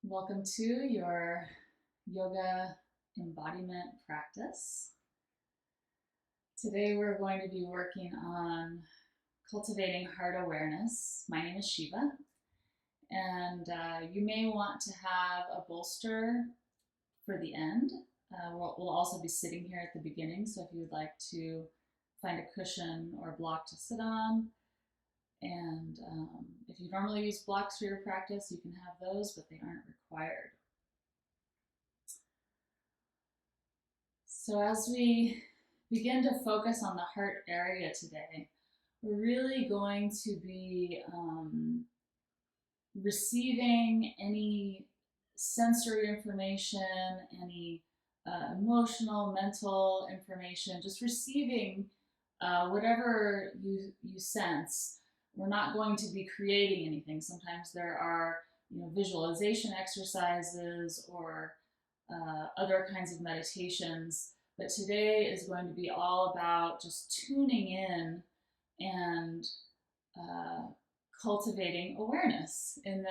Welcome to your yoga embodiment practice. Today we're going to be working on cultivating heart awareness. My name is Shiva, and you may want to have a bolster for the end. We'll also be sitting here at the beginning, so if you would like to find a cushion or block to sit on, and if you normally use blocks for your practice, you can have those, but they aren't required. So as we begin to focus on the heart area today, we're really going to be receiving any sensory information, any emotional, mental information, just receiving whatever you sense. We're not going to be creating anything. Sometimes there are visualization exercises or other kinds of meditations, but today is going to be all about just tuning in and uh, cultivating awareness in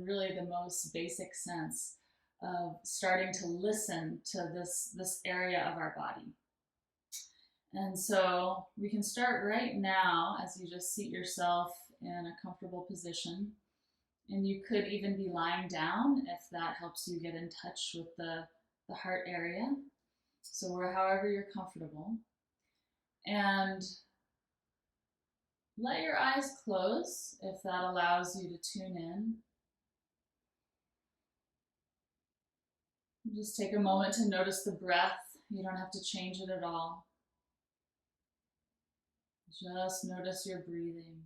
really the most basic sense of starting to listen to this area of our body. And so we can start right now as you just seat yourself in a comfortable position. And you could even be lying down if that helps you get in touch with the heart area. So however you're comfortable. And let your eyes close if that allows you to tune in. Just take a moment to notice the breath. You don't have to change it at all. Just notice your breathing.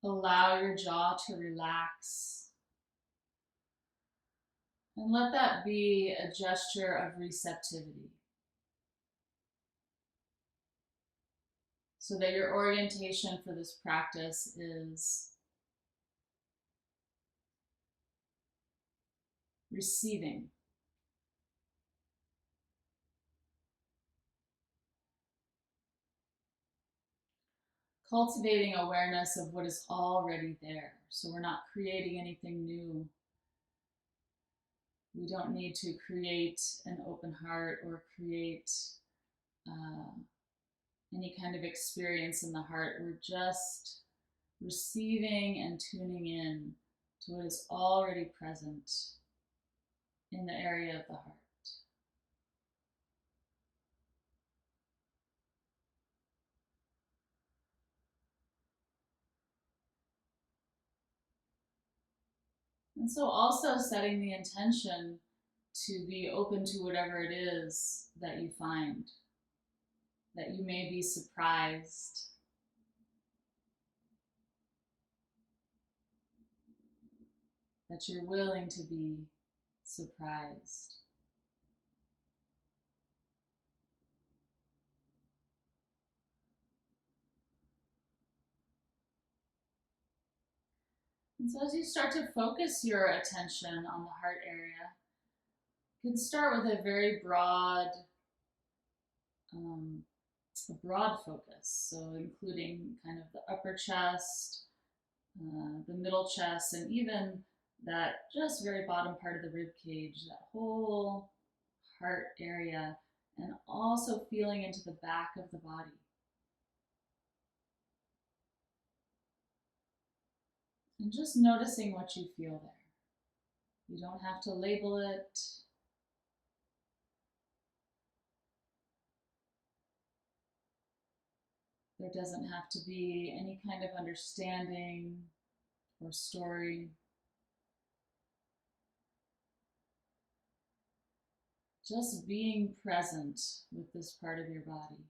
Allow your jaw to relax. And let that be a gesture of receptivity. So that your orientation for this practice is receiving. Cultivating awareness of what is already there. So we're not creating anything new. We don't need to create an open heart or create any kind of experience in the heart. We're just receiving and tuning in to what is already present in the area of the heart. And so also setting the intention to be open to whatever it is that you find, that you may be surprised, that you're willing to be surprised. And so as you start to focus your attention on the heart area, you can start with a very broad focus. So including kind of the upper chest, the middle chest, and even that just very bottom part of the rib cage, that whole heart area, and also feeling into the back of the body. And just noticing what you feel there. You don't have to label it. There doesn't have to be any kind of understanding or story. Just being present with this part of your body.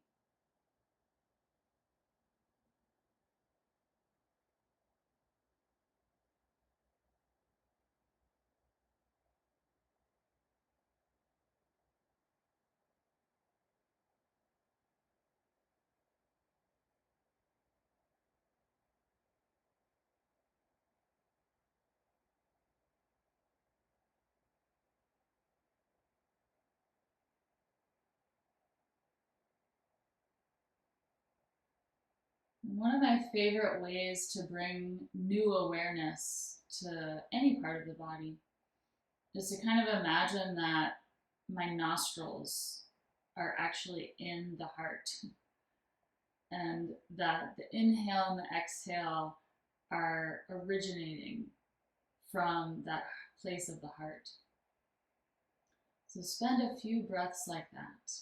One of my favorite ways to bring new awareness to any part of the body is to kind of imagine that my nostrils are actually in the heart, and that the inhale and the exhale are originating from that place of the heart. So spend a few breaths like that.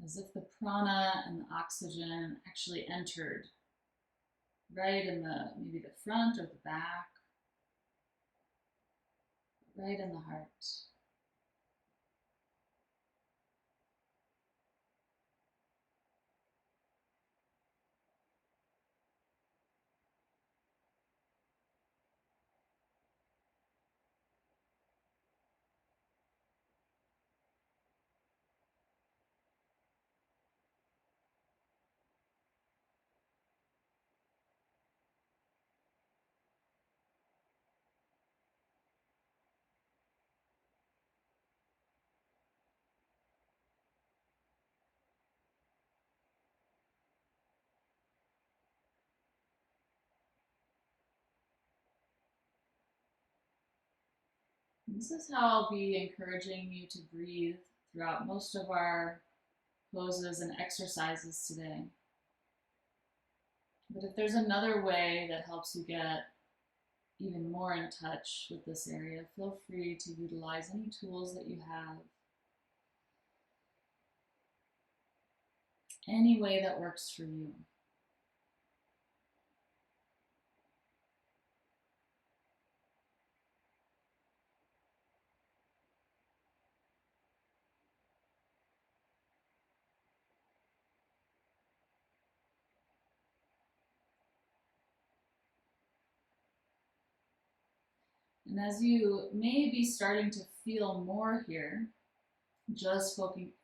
As if the prana and the oxygen actually entered right in the maybe the front or the back, right in the heart. This is how I'll be encouraging you to breathe throughout most of our poses and exercises today. But if there's another way that helps you get even more in touch with this area, feel free to utilize any tools that you have, any way that works for you. And as you may be starting to feel more here, just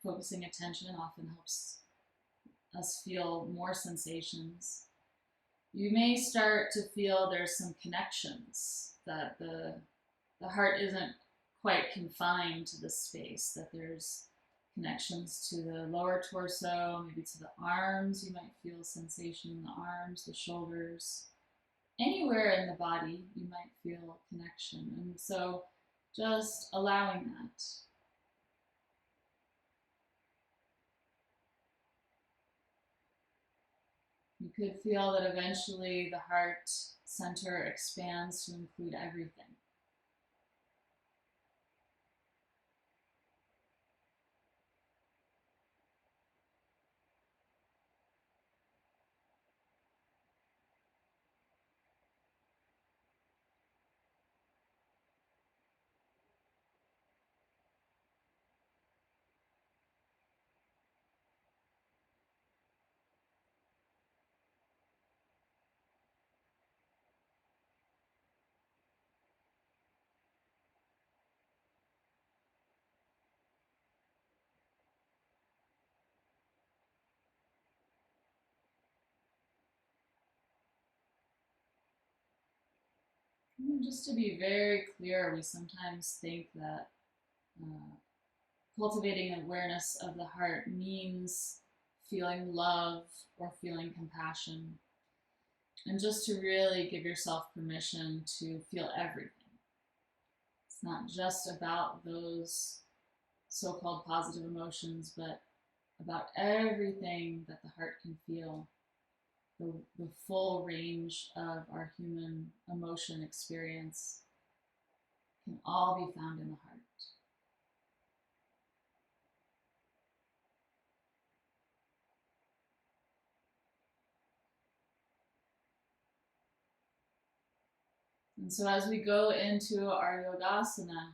focusing attention often helps us feel more sensations. You may start to feel there's some connections, that the heart isn't quite confined to the space, that there's connections to the lower torso, maybe to the arms. You might feel sensation in the arms, the shoulders. Anywhere in the body, you might feel connection. And so just allowing that. You could feel that eventually the heart center expands to include everything. And just to be very clear, we sometimes think that uh, cultivating awareness of the heart means feeling love or feeling compassion. And just to really give yourself permission to feel everything. It's not just about those so called positive emotions, but about everything that the heart can feel, the full range of our human emotion experience can all be found in the heart. And so as we go into our yogasana,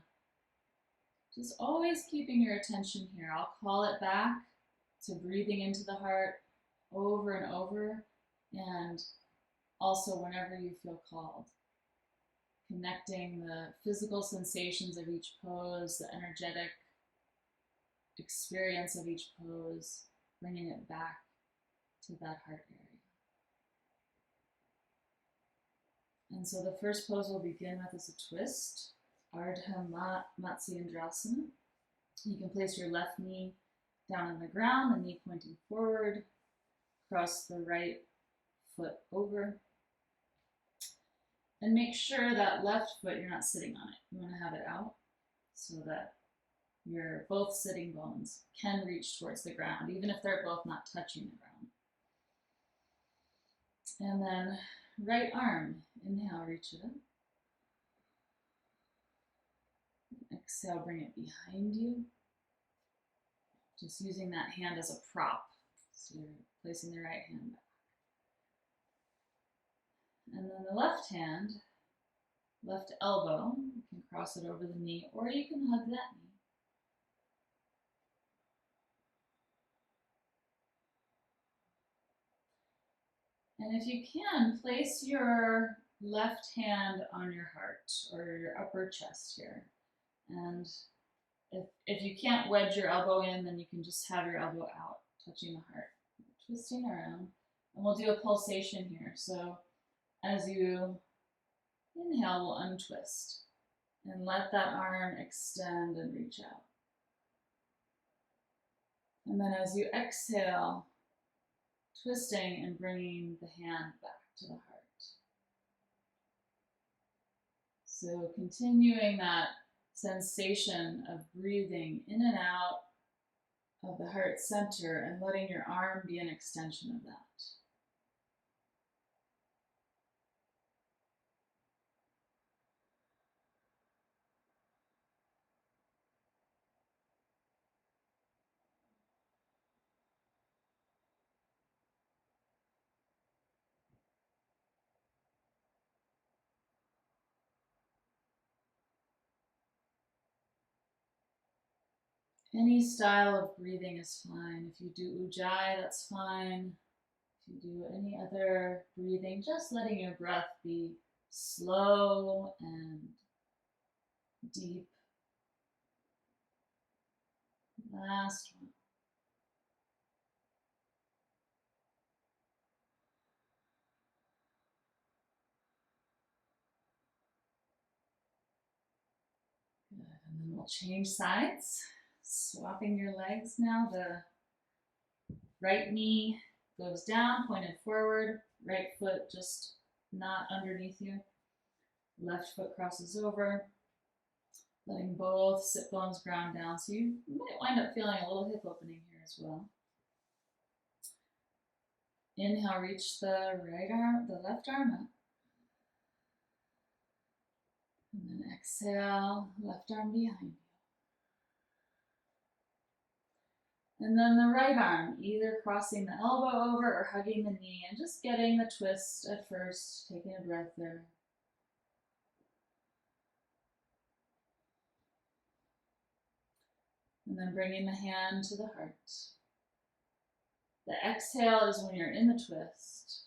just always keeping your attention here. I'll call it back to breathing into the heart over and over, and also whenever you feel called. Connecting the physical sensations of each pose, the energetic experience of each pose, bringing it back to that heart area. And so the first pose we'll begin with is a twist, Ardha Matsyendrasana. You can place your left knee down on the ground, the knee pointing forward. Cross the right foot over. And make sure that left foot, you're not sitting on it. You want to have it out so that your both sitting bones can reach towards the ground, even if they're both not touching the ground. And then right arm, inhale, reach it up. Exhale, bring it behind you. Just using that hand as a prop. So you're placing the right hand back. And then the left hand, left elbow, you can cross it over the knee, or you can hug that knee. And if you can, place your left hand on your heart or your upper chest here. And if you can't wedge your elbow in, then you can just have your elbow out, touching the heart, twisting around. And we'll do a pulsation here. So as you inhale, we'll untwist and let that arm extend and reach out. And then as you exhale, twisting and bringing the hand back to the heart. So continuing that sensation of breathing in and out of the heart center and letting your arm be an extension of that. Any style of breathing is fine. If you do ujjayi, that's fine. If you do any other breathing, just letting your breath be slow and deep. Last one. Good. And then we'll change sides. Swapping your legs now. The right knee goes down, pointed forward. Right foot just not underneath you. Left foot crosses over. Letting both sit bones ground down. So you might wind up feeling a little hip opening here as well. Inhale, reach the right arm, the left arm up. And then exhale, left arm behind you. And then the right arm, either crossing the elbow over or hugging the knee and just getting the twist at first, taking a breath there. And then bringing the hand to the heart. The exhale is when you're in the twist.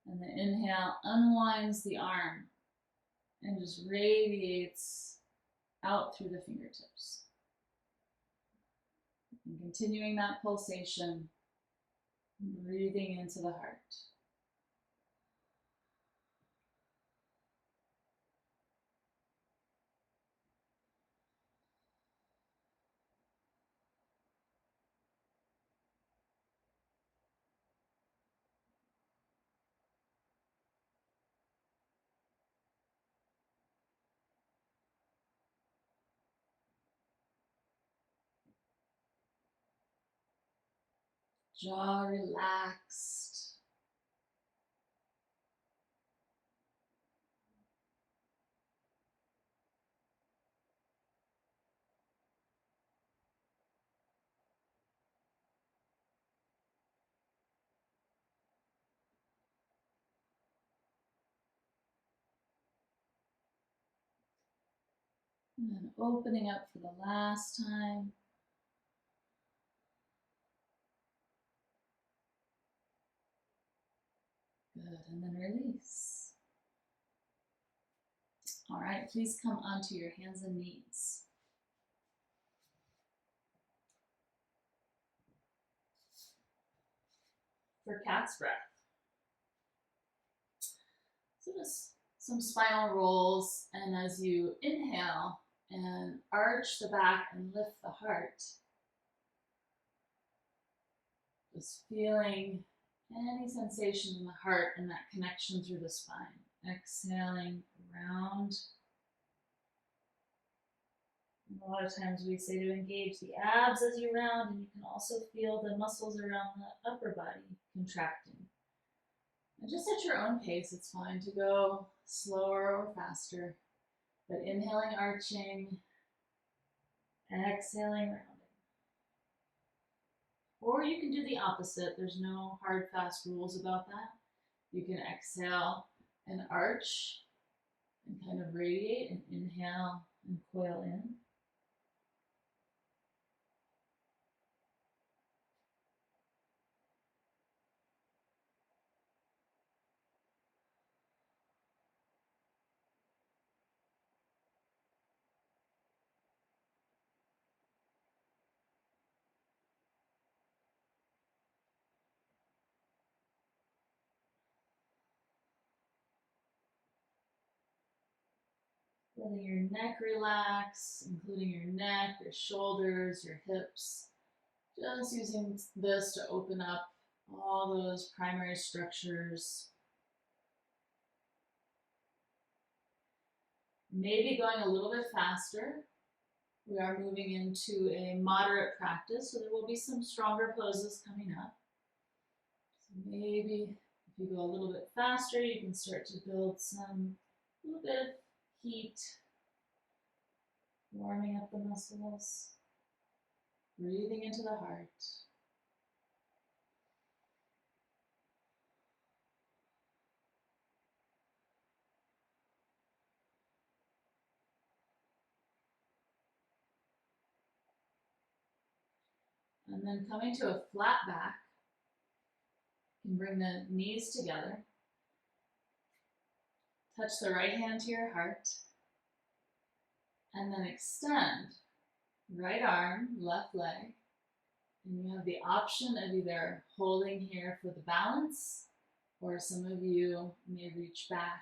And the inhale unwinds the arm and just radiates out through the fingertips. And continuing that pulsation, breathing into the heart. Jaw relaxed. And then opening up for the last time. Good, and then release. All right, please come onto your hands and knees. For cat's breath. So just some spinal rolls, and as you inhale and arch the back and lift the heart, Just feeling any sensation in the heart and that connection through the spine. Exhaling round. A lot of times we say to engage the abs as you round, and you can also feel the muscles around the upper body contracting. And just at your own pace, it's fine to go slower or faster, but inhaling, arching, exhaling, rounding. Or you can do the opposite. There's no hard, fast rules about that. You can exhale and arch and kind of radiate, and inhale and coil in. Letting your neck relax, including your neck, your shoulders, your hips. Just using this to open up all those primary structures. Maybe going a little bit faster. We are moving into a moderate practice, so there will be some stronger poses coming up. So maybe if you go a little bit faster, you can start to build a little bit of heat, warming up the muscles, breathing into the heart. And then coming to a flat back, you can bring the knees together. Touch the right hand to your heart. And then extend right arm, left leg. And you have the option of either holding here for the balance, or some of you may reach back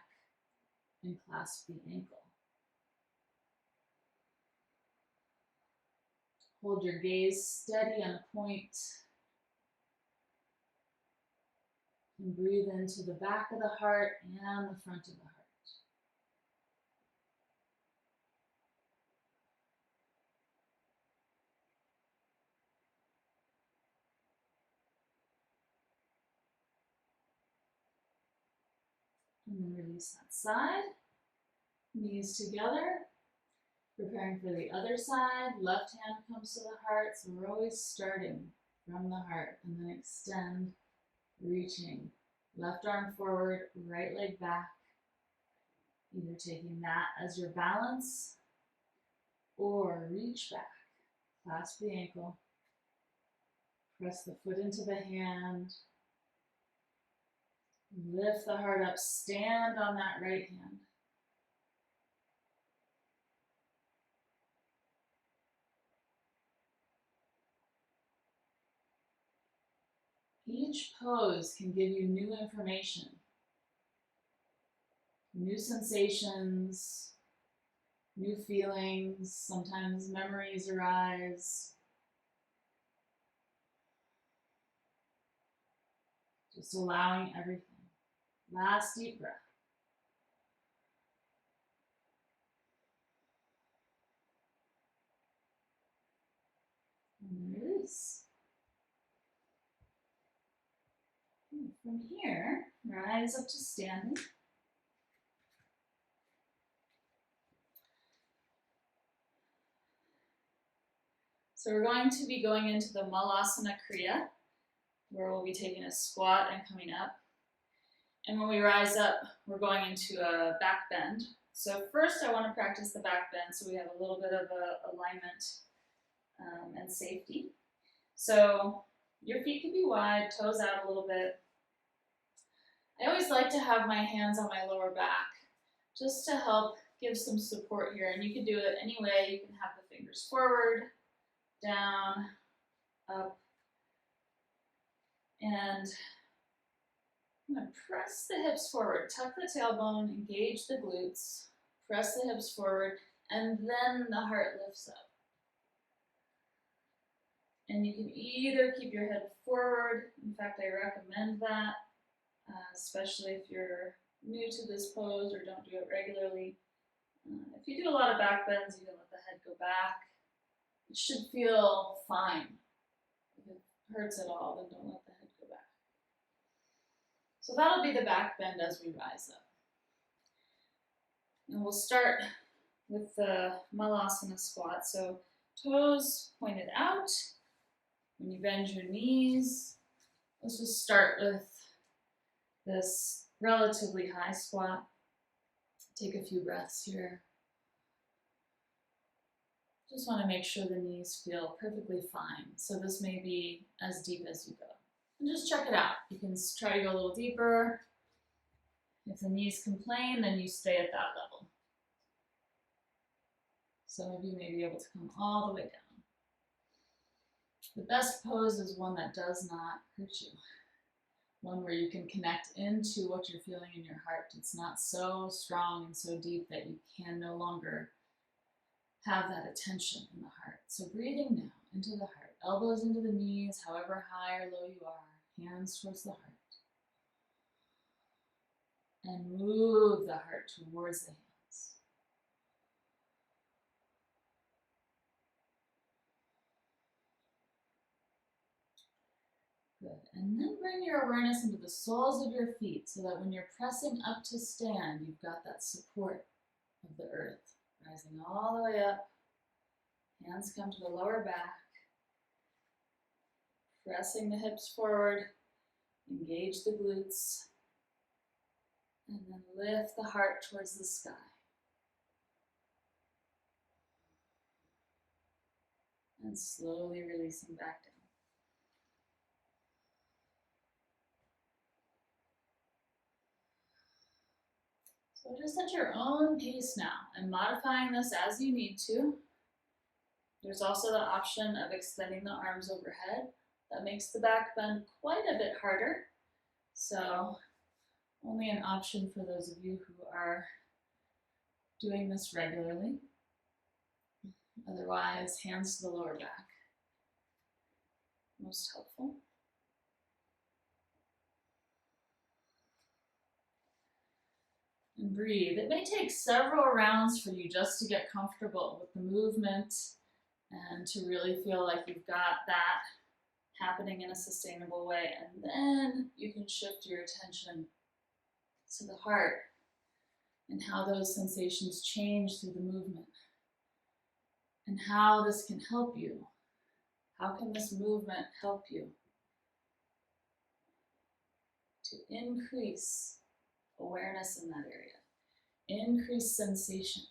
and clasp the ankle. Hold your gaze steady on a point. And breathe into the back of the heart and the front of the heart. And then release that side. Knees together. Preparing for the other side. Left hand comes to the heart. So we're always starting from the heart. And then extend, reaching. Left arm forward, right leg back. Either taking that as your balance or reach back. Clasp the ankle. Press the foot into the hand. Lift the heart up. Stand on that right hand. Each pose can give you new information, new sensations, new feelings. Sometimes memories arise. Just allowing everything. Last deep breath. And release. From here, rise up to standing. So we're going to be going into the Malasana Kriya, where we'll be taking a squat and coming up. And when we rise up, we're going into a back bend. So first I want to practice the back bend so we have a little bit of alignment and safety. So your feet can be wide, toes out a little bit. I always like to have my hands on my lower back just to help give some support here. And you can do it any way. You can have the fingers forward, down, up, and I'm going to press the hips forward, tuck the tailbone, engage the glutes, press the hips forward, and then the heart lifts up. And you can either keep your head forward. In fact, I recommend that, especially if you're new to this pose or don't do it regularly. If you do a lot of back bends, you can let the head go back. It should feel fine. If it hurts at all, then don't let the head go back. So that'll be the back bend as we rise up. And we'll start with the malasana squat. So toes pointed out. When you bend your knees, let's just start with this relatively high squat. Take a few breaths here. Just want to make sure the knees feel perfectly fine. So this may be as deep as you go. And just check it out. You can try to go a little deeper. If the knees complain, then you stay at that level. Some of you may be able to come all the way down. The best pose is one that does not hurt you. One where you can connect into what you're feeling in your heart. It's not so strong and so deep that you can no longer have that attention in the heart. So breathing now into the heart. Elbows into the knees, however high or low you are. Hands towards the heart. And move the heart towards the hands. Good. And then bring your awareness into the soles of your feet so that when you're pressing up to stand, you've got that support of the earth. Rising all the way up. Hands come to the lower back. Pressing the hips forward. Engage the glutes. And then lift the heart towards the sky. And slowly releasing back down. So just at your own pace now, and modifying this as you need to. There's also the option of extending the arms overhead. That makes the back bend quite a bit harder. So only an option for those of you who are doing this regularly. Otherwise, hands to the lower back. Most helpful. And breathe. It may take several rounds for you just to get comfortable with the movement and to really feel like you've got that happening in a sustainable way. And then you can shift your attention to the heart and how those sensations change through the movement and how this can help you. How can this movement help you to increase awareness in that area, increase sensation?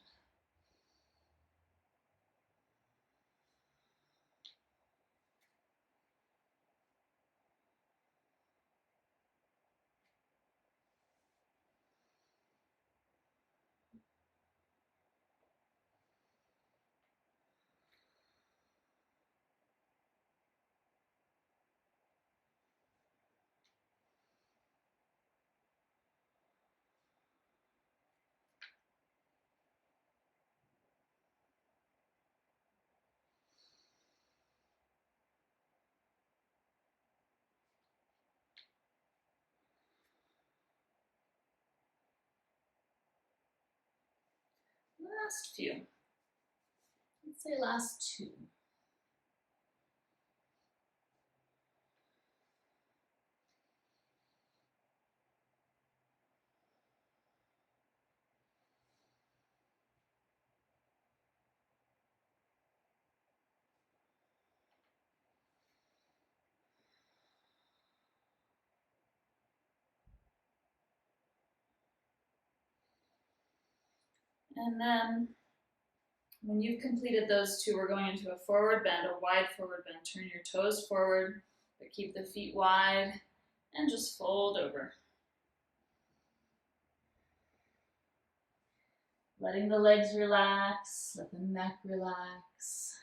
Last few. Let's say last two. And then when you've completed those two, we're going into a forward bend, a wide forward bend. Turn your toes forward, but keep the feet wide and just fold over. Letting the legs relax, let the neck relax.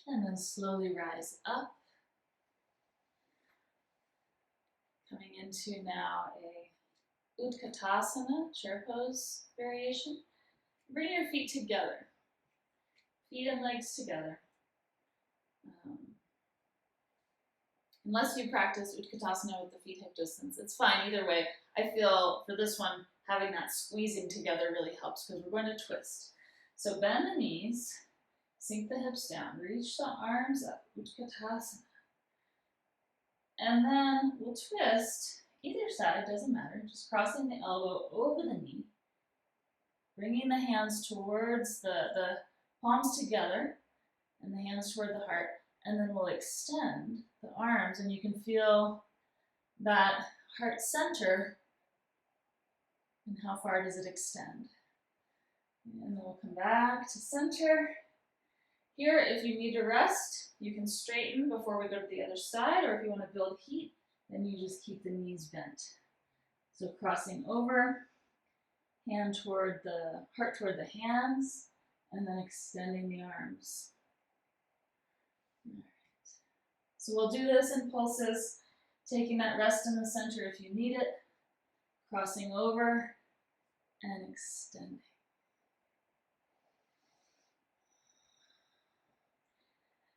And then slowly rise up. Coming into now a Utkatasana, chair pose variation. Bring your feet together. Feet and legs together. Unless you practice Utkatasana with the feet hip distance, it's fine either way. I feel for this one, having that squeezing together really helps because we're going to twist. So bend the knees, sink the hips down, reach the arms up, Utkatasana. And then we'll twist either side, doesn't matter, just crossing the elbow over the knee, bringing the hands towards the palms together and the hands toward the heart. And then we'll extend the arms, and you can feel that heart center and how far does it extend. And then we'll come back to center. Here, if you need to rest, you can straighten before we go to the other side, or if you want to build heat, then you just keep the knees bent. So crossing over, hand toward the heart toward the hands, and then extending the arms. All right. So we'll do this in pulses, taking that rest in the center if you need it, crossing over and extending.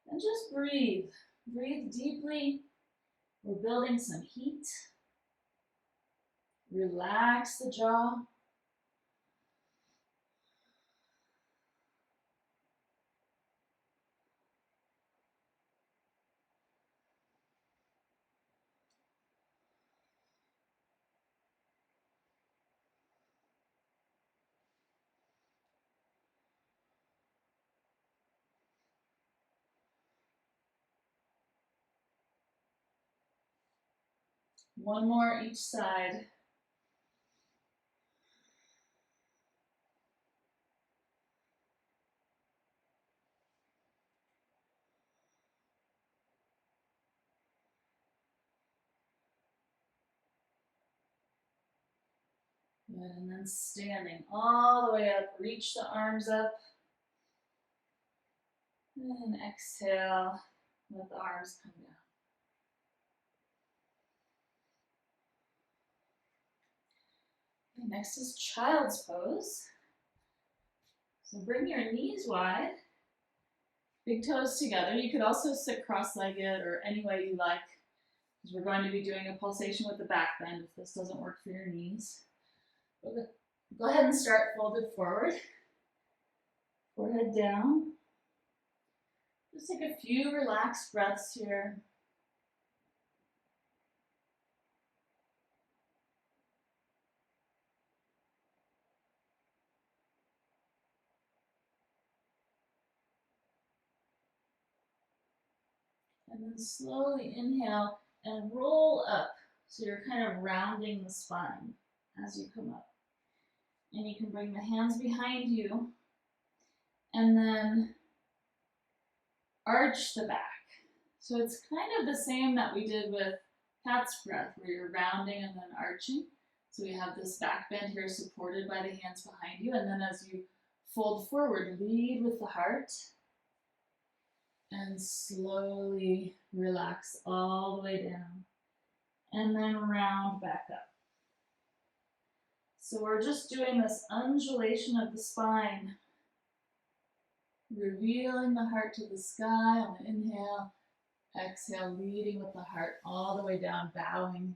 And just breathe. Breathe deeply. We're building some heat. Relax the jaw. One more each side. Good, and then standing all the way up, reach the arms up. And exhale, let the arms come down. Okay, next is child's pose. So bring your knees wide, big toes together. You could also sit cross-legged or any way you like, because we're going to be doing a pulsation with the back bend if this doesn't work for your knees. Go ahead and start folded forward. Forehead down. Just take a few relaxed breaths here. And then slowly inhale and roll up. So you're kind of rounding the spine as you come up. And you can bring the hands behind you and then arch the back. So it's kind of the same that we did with cat's breath, where you're rounding and then arching. So we have this back bend here supported by the hands behind you. And then as you fold forward, lead with the heart. And slowly relax all the way down. And then round back up. So we're just doing this undulation of the spine, revealing the heart to the sky on the inhale, exhale, leading with the heart all the way down, bowing.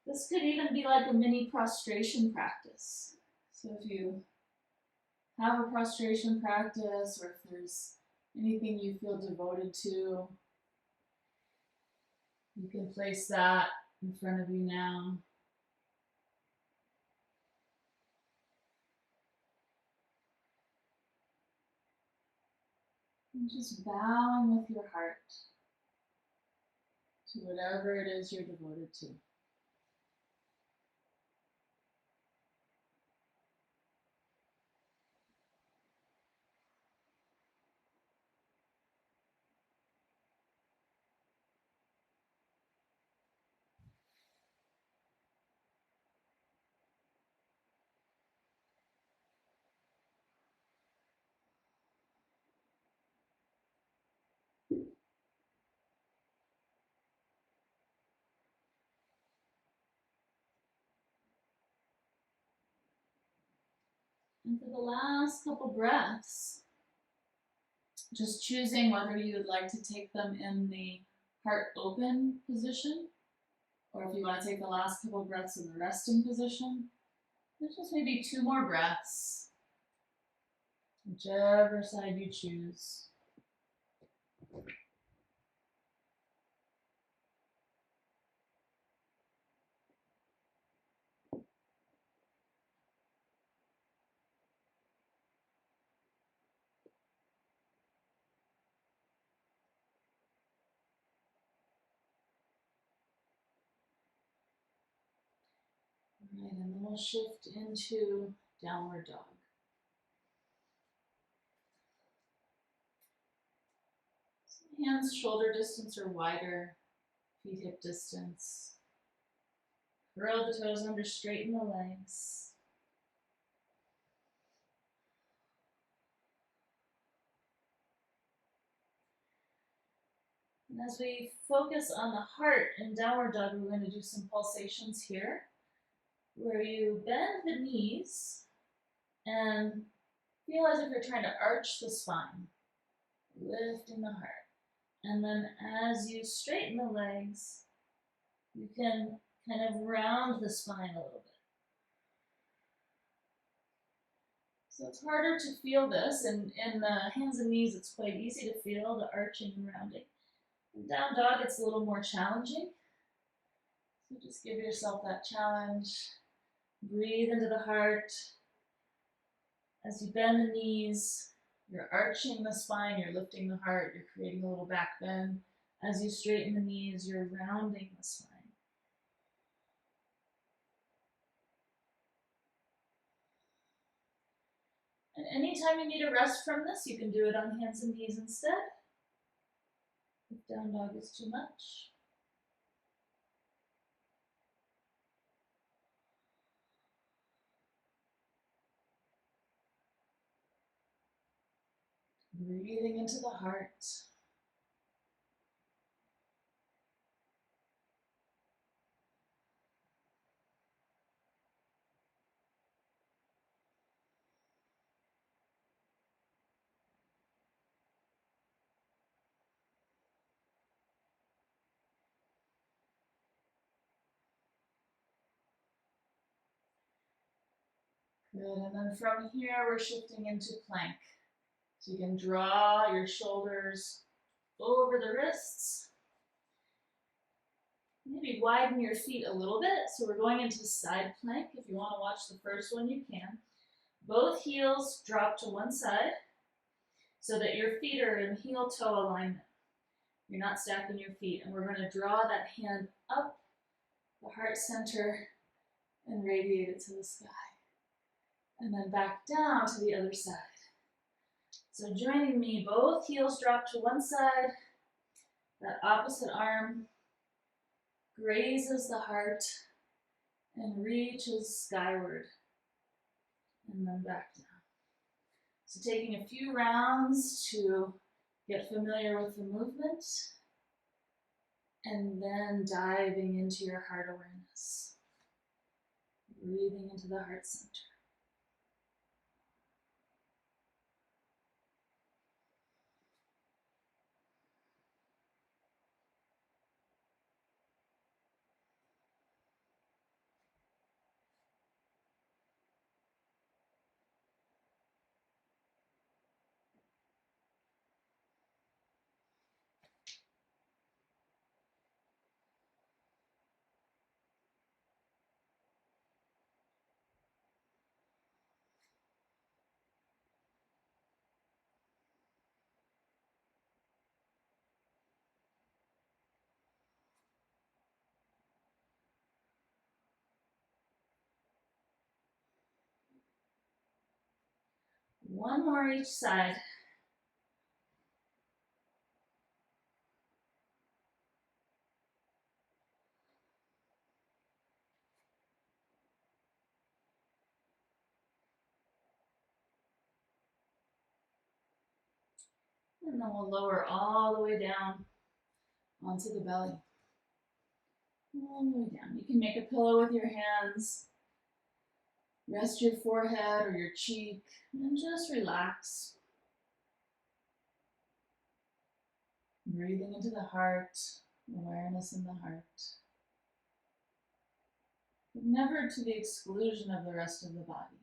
This could even be like a mini prostration practice. So if you have a prostration practice, or if there's anything you feel devoted to, you can place that in front of you now. And just bowing with your heart to whatever it is you're devoted to. And for the last couple breaths, just choosing whether you would like to take them in the heart open position, or if you want to take the last couple breaths in the resting position. There's just maybe 2 more breaths, whichever side you choose. All right, and then we'll shift into downward dog. So hands shoulder distance or wider, feet hip distance. Curl the toes under, straighten the legs. And as we focus on the heart in downward dog, we're going to do some pulsations here, where you bend the knees and feel as if you're trying to arch the spine, lifting the heart. And then as you straighten the legs, you can kind of round the spine a little bit. So it's harder to feel this. In the hands and knees, it's quite easy to feel the arching and rounding. In down dog, it's a little more challenging. So just give yourself that challenge. Breathe into the heart. As you bend the knees, you're arching the spine, you're lifting the heart, you're creating a little back bend. As you straighten the knees, you're rounding the spine. And anytime you need a rest from this, you can do it on hands and knees instead. If down dog is too much. Breathing into the heart. Good, and then from here we're shifting into plank. So you can draw your shoulders over the wrists. Maybe widen your feet a little bit. So we're going into side plank. If you want to watch the first one, you can. Both heels drop to one side so that your feet are in heel-toe alignment. You're not stacking your feet. And we're going to draw that hand up the heart center and radiate it to the sky. And then back down to the other side. So joining me, both heels drop to one side. That opposite arm grazes the heart and reaches skyward. And then back down. So taking a few rounds to get familiar with the movement. And then diving into your heart awareness. Breathing into the heart center. One more each side. And then we'll lower all the way down onto the belly. All the way down. You can make a pillow with your hands. Rest your forehead or your cheek and just relax. Breathing into the heart, awareness in the heart. But never to the exclusion of the rest of the body.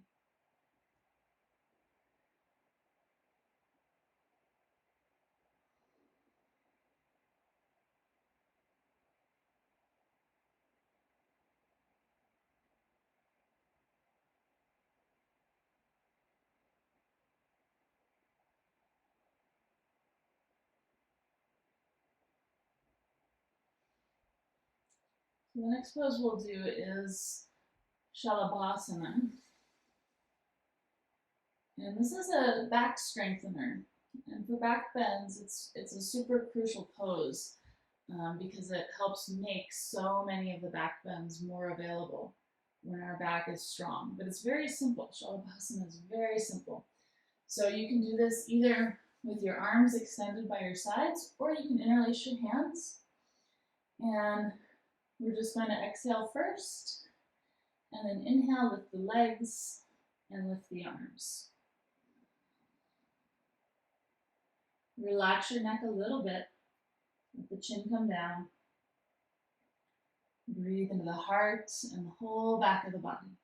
So the next pose we'll do is Shalabhasana. And this is a back strengthener. And for back bends, it's a super crucial pose because it helps make so many of the back bends more available when our back is strong. But it's very simple. Shalabhasana is very simple. So you can do this either with your arms extended by your sides, or you can interlace your hands. And we're just going to exhale first, and then inhale, lift the legs, and lift the arms. Relax your neck a little bit. Let the chin come down. Breathe into the heart and the whole back of the body.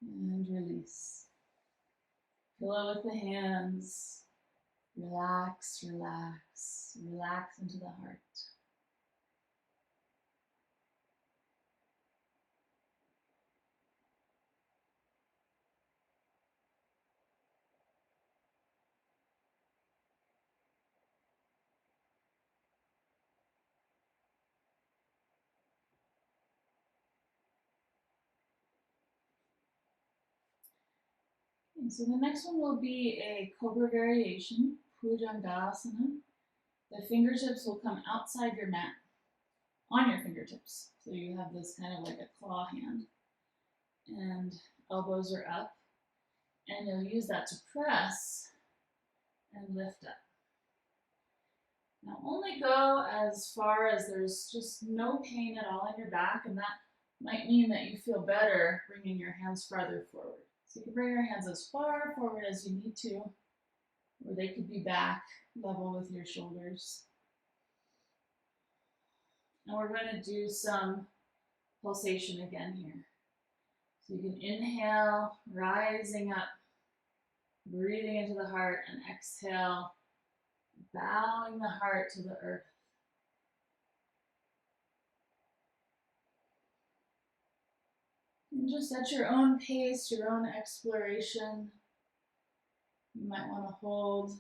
And release. Pillow with the hands. Relax, relax, relax into the heart. And so the next one will be a cobra variation, Bhujangasana. The fingertips will come outside your mat, on your fingertips. So you have this kind of like a claw hand. And elbows are up. And you'll use that to press and lift up. Now only go as far as there's just no pain at all in your back, and that might mean that you feel better bringing your hands farther forward. So you can bring your hands as far forward as you need to, or they could be back level with your shoulders. And we're going to do some pulsation again here. So you can inhale, rising up, breathing into the heart, and exhale, bowing the heart to the earth. And just at your own pace, your own exploration, you might want to hold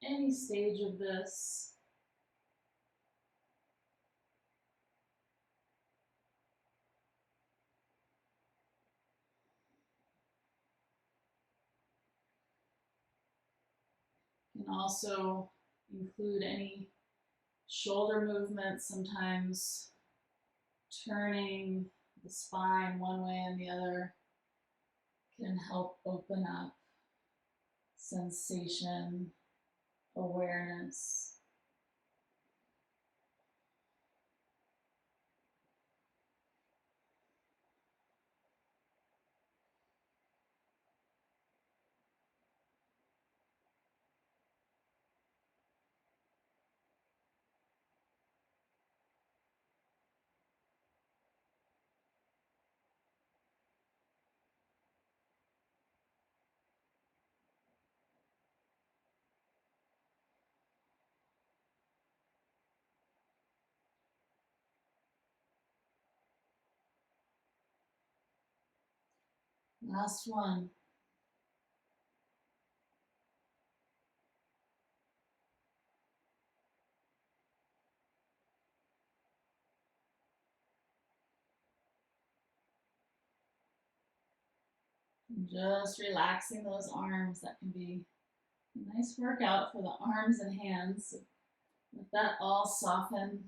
any stage of this. You can also include any shoulder movements, sometimes turning the spine one way and the other can help open up sensation, awareness. Last one. Just relaxing those arms. That can be a nice workout for the arms and hands. Let that all soften.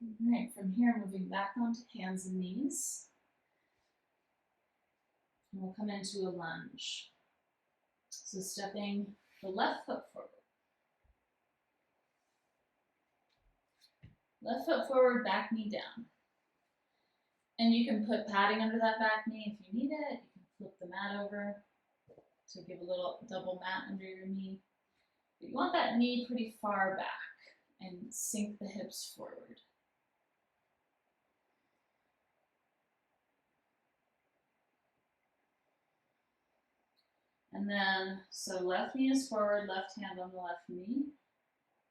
All right, from here, moving back onto hands and knees. And we'll come into a lunge. So stepping the left foot forward. Left foot forward, back knee down. And you can put padding under that back knee if you need it. You can flip the mat over to give a little double mat under your knee. But you want that knee pretty far back and sink the hips forward. And then, so left knee is forward, left hand on the left knee,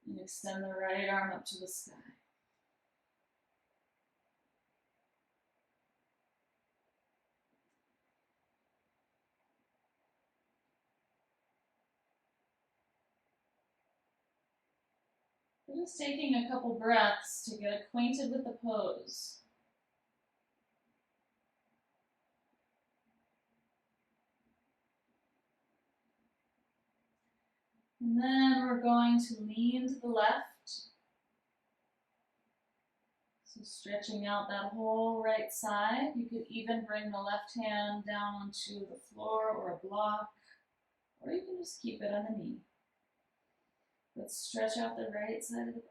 and extend the right arm up to the sky. We're just taking a couple breaths to get acquainted with the pose. And then we're going to lean to the left. So stretching out that whole right side. You could even bring the left hand down onto the floor or a block, or you can just keep it on the knee. Let's stretch out the right side of the body.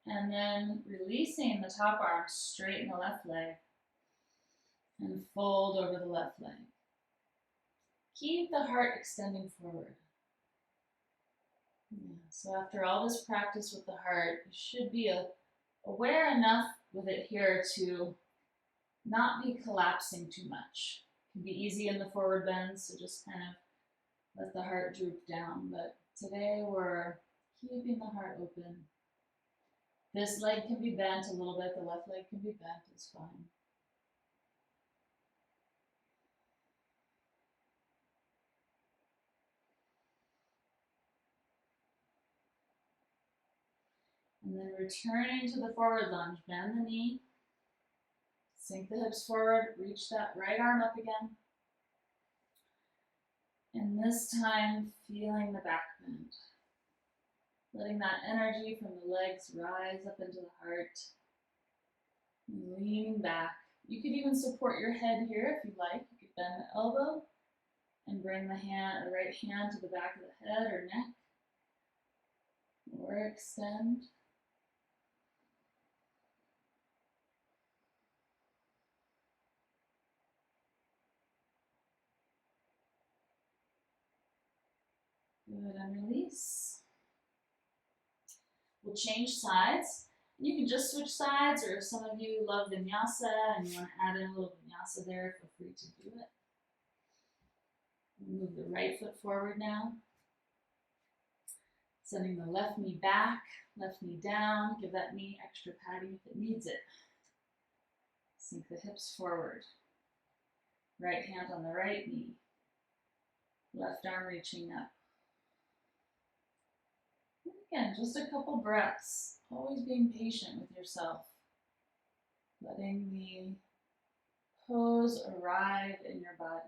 And then releasing the top arm, straighten the left leg and fold over the left leg. Keep the heart extending forward. Yeah, so after all this practice with the heart, you should be aware enough with it here to not be collapsing too much. It can be easy in the forward bend, so just kind of let the heart droop down. But today we're keeping the heart open. This leg can be bent a little bit, the left leg can be bent, it's fine. And then returning to the forward lunge, bend the knee, sink the hips forward, reach that right arm up again. And this time, feeling the back bend. Letting that energy from the legs rise up into the heart. And leaning back. You could even support your head here if you like. You could bend the elbow and bring the right hand to the back of the head or neck. Or extend. Good, and release. We'll change sides. You can just switch sides, or if some of you love vinyasa and you want to add in a little vinyasa there, feel free to do it. We'll move the right foot forward now. Sending the left knee back, left knee down. Give that knee extra padding if it needs it. Sink the hips forward. Right hand on the right knee. Left arm reaching up. Again, just a couple breaths. Always being patient with yourself. Letting the pose arrive in your body.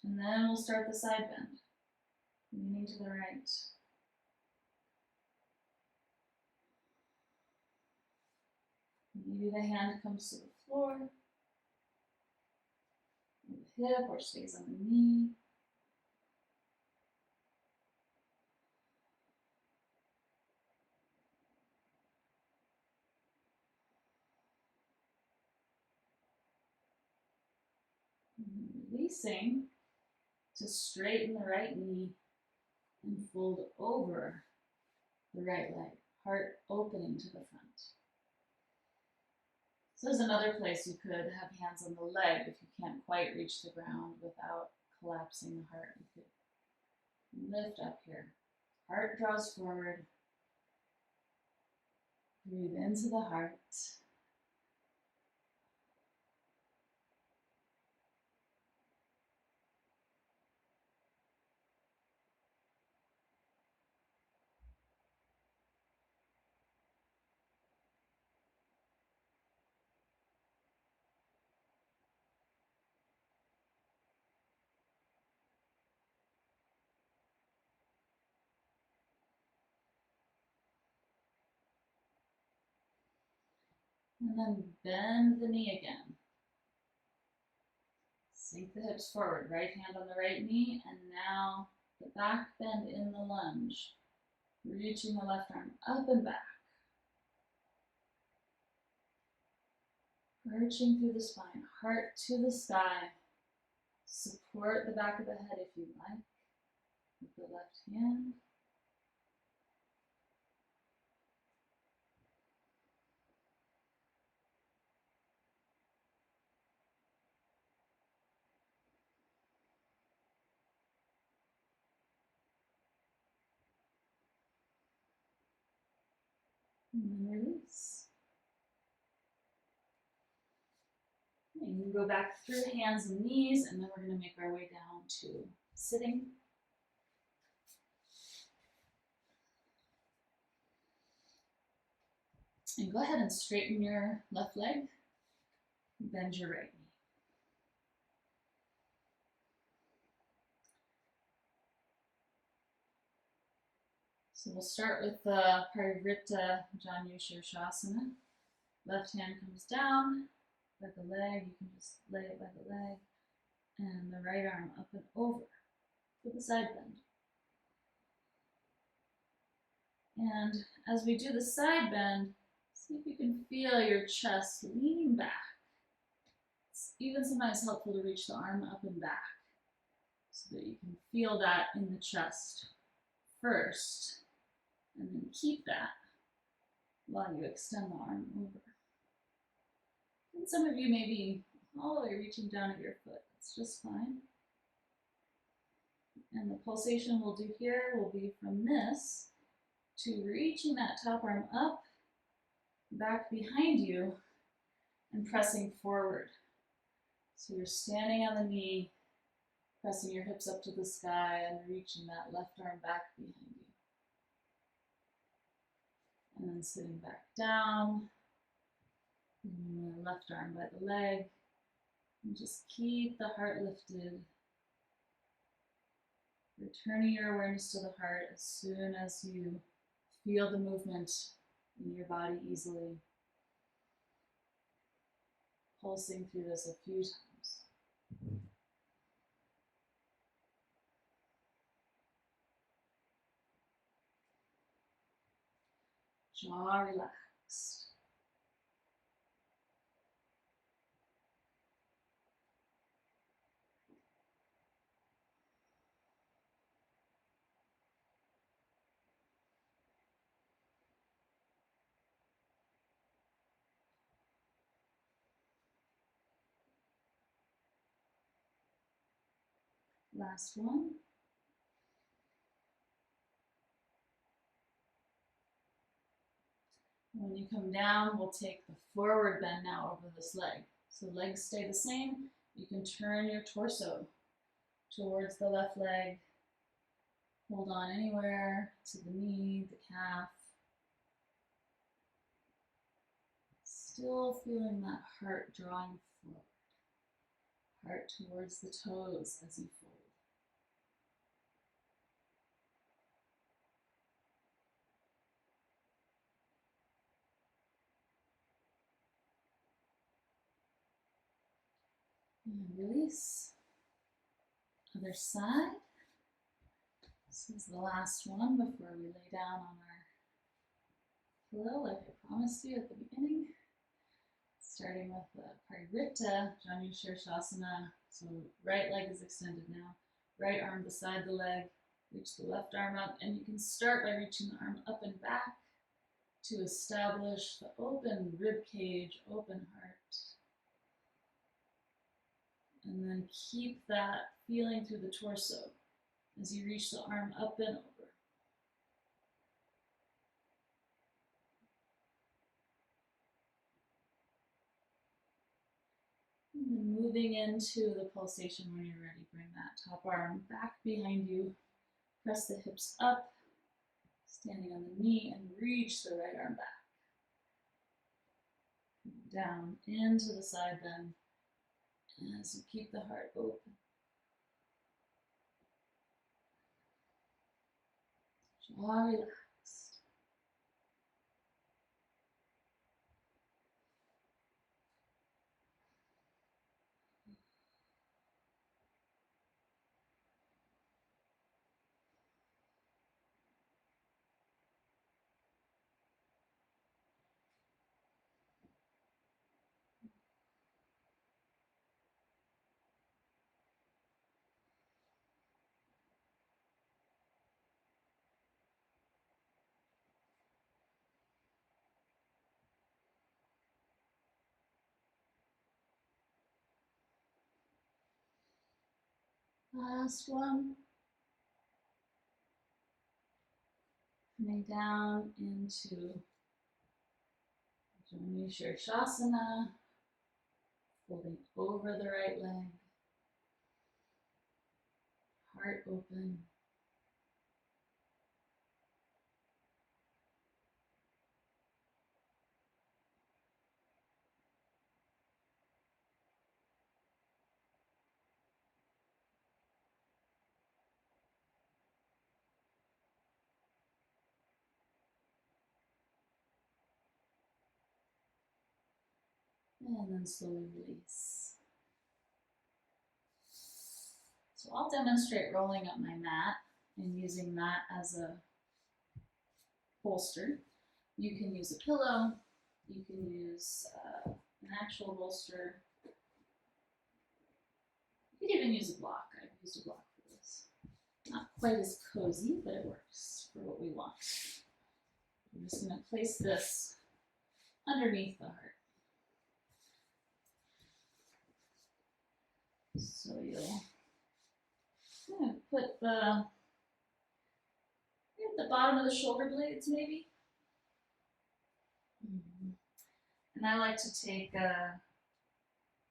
And then we'll start the side bend. Leaning to the right. Maybe the hand comes to the floor, or the hip, or stays on the knee. And releasing to straighten the right knee and fold over the right leg, heart opening to the front. So there's another place you could have hands on the leg if you can't quite reach the ground without collapsing the heart. You could lift up here. Heart draws forward. Breathe into the heart. And then bend the knee again. Sink the hips forward, right hand on the right knee, and now the back bend in the lunge. Reaching the left arm up and back. Arching through the spine, heart to the sky. Support the back of the head if you like, with the left hand. And then release. And you can go back through hands and knees, and then we're going to make our way down to sitting. And go ahead and straighten your left leg, bend your right knee. So we'll start with the Parivrtta Janu Shirshasana. Left hand comes down by the leg, you can just lay it by the leg, and the right arm up and over with a side bend. And as we do the side bend, see if you can feel your chest leaning back. It's even sometimes helpful to reach the arm up and back so that you can feel that in the chest first, and then keep that while you extend the arm over. And some of you may be all the way reaching down at your foot. That's just fine. And the pulsation we'll do here will be from this to reaching that top arm up, back behind you, and pressing forward. So you're standing on the knee, pressing your hips up to the sky and reaching that left arm back behind you. And then sitting back down, and the left arm by the leg, and just keep the heart lifted. Returning your awareness to the heart as soon as you feel the movement in your body easily. Pulsing through this a few times. Jaw relaxed. Last one. When you come down, we'll take the forward bend now over this leg. So legs stay the same. You can turn your torso towards the left leg. Hold on anywhere to the knee, the calf. Still feeling that heart drawing forward. Heart towards the toes as you fold. And release. Other side. This is the last one before we lay down on our pillow like I promised you at the beginning. Starting with the Parivrtta Janu Shirshasana. So right leg is extended now. Right arm beside the leg. Reach the left arm up, and you can start by reaching the arm up and back to establish the open rib cage, open heart. And then keep that feeling through the torso as you reach the arm up and over. And then moving into the pulsation when you're ready, bring that top arm back behind you. Press the hips up, standing on the knee, and reach the right arm back. Down into the side bend as you keep the heart open. Jaw relaxed. Last one. Coming down into Shirshasana, folding over the right leg, heart open. And then slowly release. So I'll demonstrate rolling up my mat and using that as a bolster. You can use a pillow, you can use an actual bolster, you could even use a block. I've used a block for this. Not quite as cozy, but it works for what we want. I'm just going to place this underneath the heart. So you'll put the bottom of the shoulder blades maybe. And I like to take Baddha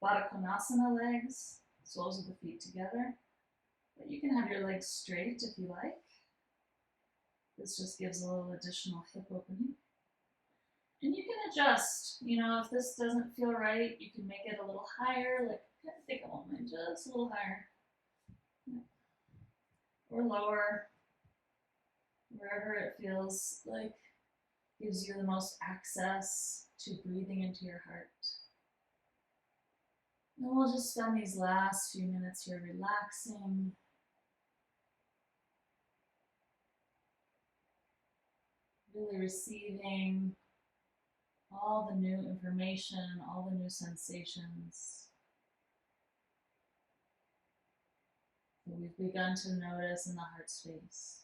Konasana legs, soles of the feet together. But you can have your legs straight if you like. This just gives a little additional hip opening. And you can adjust. You know, if this doesn't feel right, you can make it a little higher. Like, I think I won't mind, just a little higher. Or lower. Wherever it feels like gives you the most access to breathing into your heart. And we'll just spend these last few minutes here relaxing. Really receiving all the new information, all the new sensations that we've begun to notice in the heart space.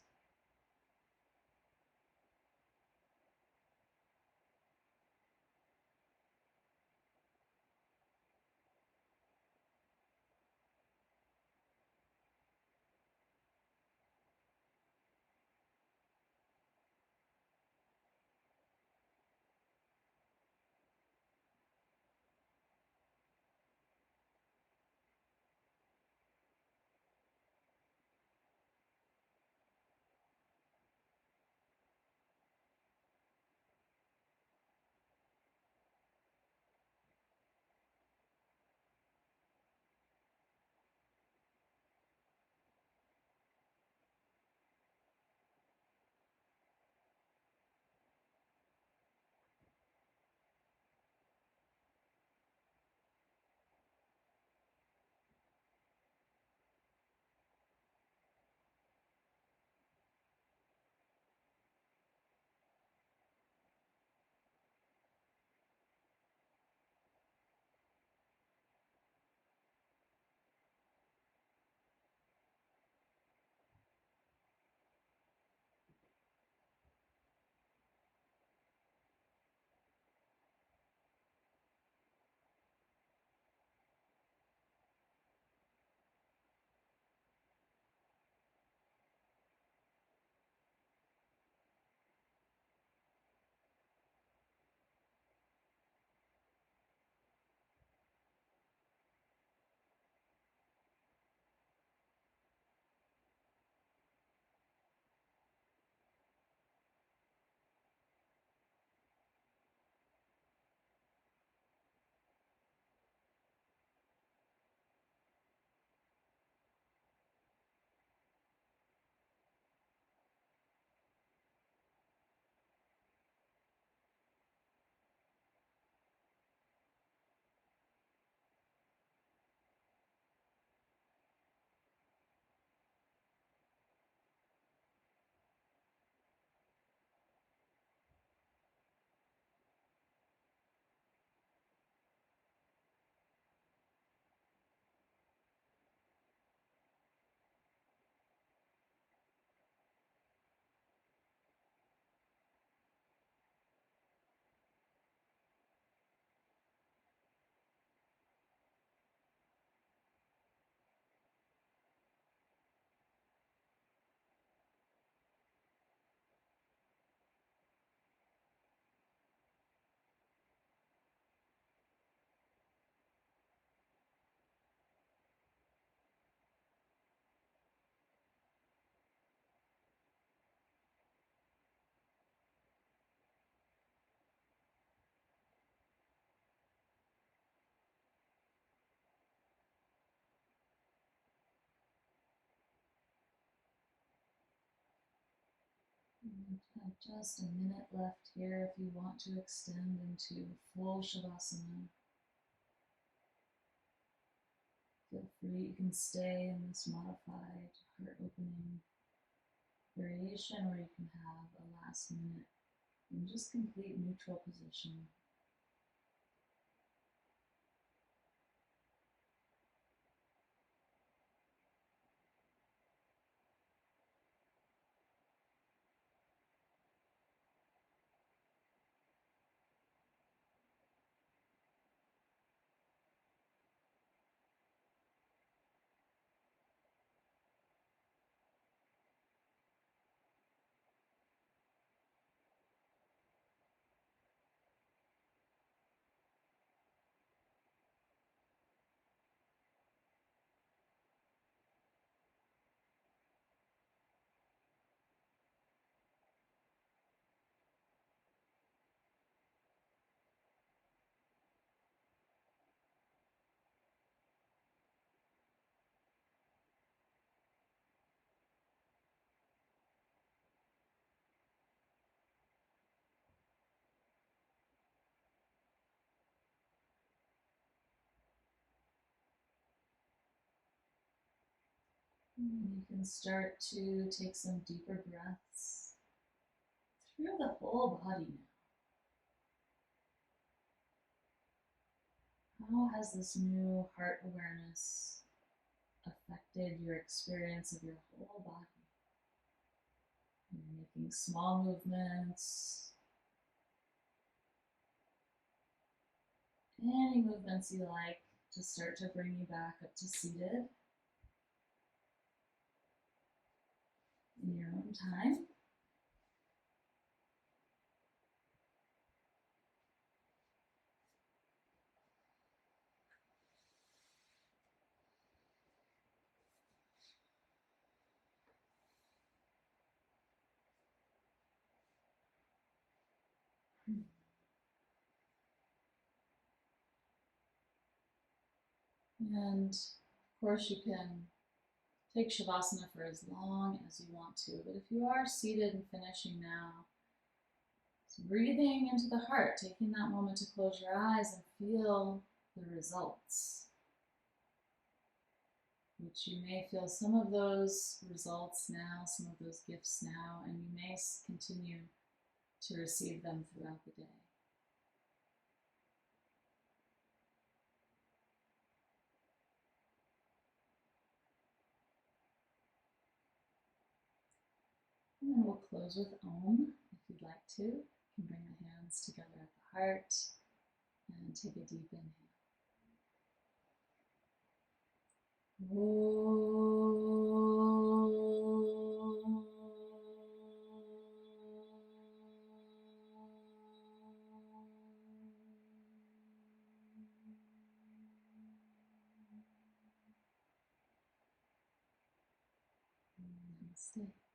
Have just a minute left here if you want to extend into full Shavasana. Feel free, you can stay in this modified heart opening variation, or you can have a last minute in just complete neutral position. And you can start to take some deeper breaths through the whole body now. How has this new heart awareness affected your experience of your whole body? You're making small movements, any movements you like to start to bring you back up to seated in your own time. And of course, you can take Shavasana for as long as you want to, but if you are seated and finishing now, so breathing into the heart, taking that moment to close your eyes and feel the results, which you may feel some of those results now, some of those gifts now, and you may continue to receive them throughout the day. And then we'll close with Om if you'd like to. You can bring the hands together at the heart and take a deep inhale. Namaste.